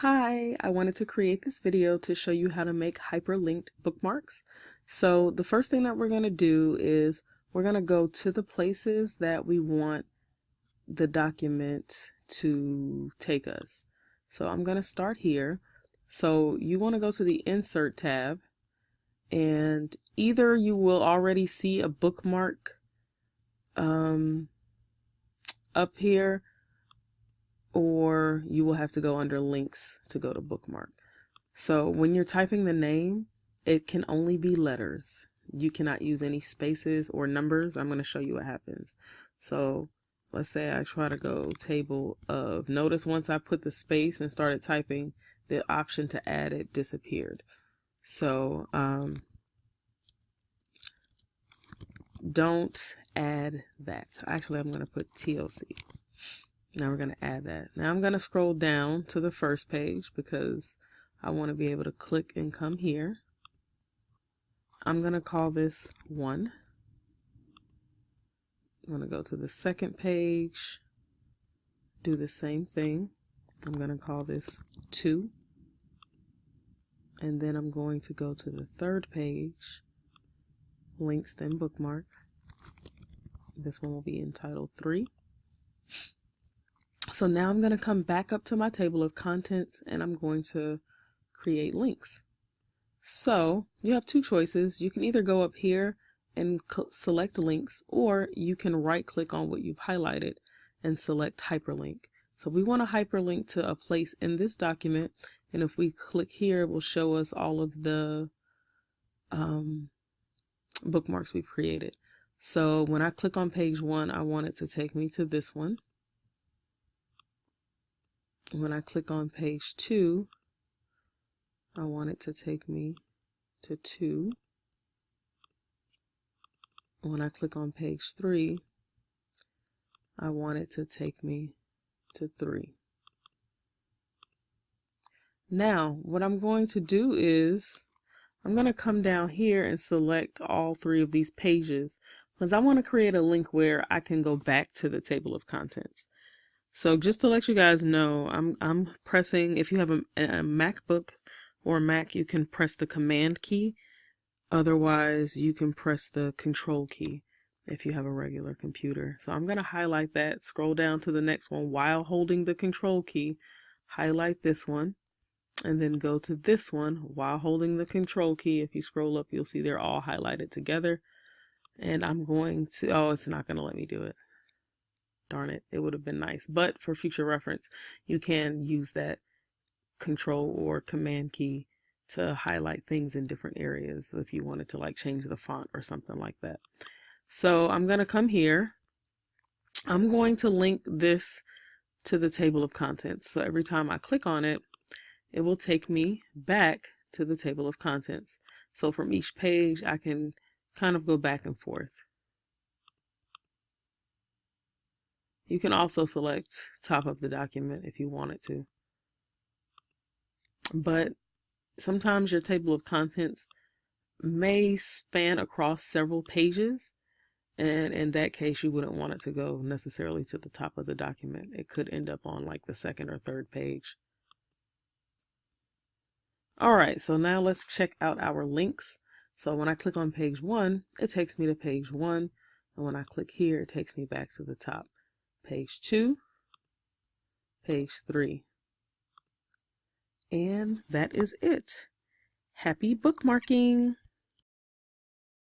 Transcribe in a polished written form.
Hi, I wanted to create this video to show you how to make hyperlinked bookmarks. So the first thing that we're going to do is we're going to go to the places that we want the document to take us. So I'm going to start here. So you want to go to the Insert tab, and either you will already see a bookmark up here, or you will have to go under links to go to bookmark. So when you're typing the name, it can only be letters. You cannot use any spaces or numbers. I'm going to show you what happens. So let's say I try to go table of. Notice once I put the space and started typing, the option to add it disappeared. So don't add that. Actually, I'm going to put TLC. Now we're going to add that. Now I'm going to scroll down to the first page because I want to be able to click and come here. I'm going to call this 1. I'm going to go to the second page, do the same thing. I'm going to call this 2. And then I'm going to go to the third page, links, then bookmark. This one will be entitled 3. So now I'm going to come back up to my table of contents and I'm going to create links. So you have two choices. You can either go up here and select links, or you can right click on what you've highlighted and select hyperlink. So we want to hyperlink to a place in this document, and if we click here, it will show us all of the bookmarks we've created. So when I click on page 1, I want it to take me to this one. When I click on page 2, I want it to take me to 2. When I click on page 3, I want it to take me to 3. Now, what I'm going to do is I'm going to come down here and select all 3 of these pages because I want to create a link where I can go back to the table of contents. So just to let you guys know, I'm pressing, if you have a MacBook or Mac, you can press the Command key. Otherwise, you can press the Control key if you have a regular computer. So I'm going to highlight that, scroll down to the next one while holding the Control key, highlight this one, and then go to this one while holding the Control key. If you scroll up, you'll see they're all highlighted together. And I'm going to, oh, it's not going to let me do it. Darn it, it would have been nice. But for future reference, you can use that Control or Command key to highlight things in different areas if you wanted to like change the font or something like that. So I'm going to come here. I'm going to link this to the table of contents. So every time I click on it, it will take me back to the table of contents. So from each page, I can kind of go back and forth. You can also select top of the document if you wanted to. But sometimes your table of contents may span across several pages, and in that case you wouldn't want it to go necessarily to the top of the document. It could end up on like the second or third page. Alright, so now let's check out our links. So when I click on page 1, it takes me to page 1, and when I click here, it takes me back to the top. Page 2, page 3. And that is it. Happy bookmarking!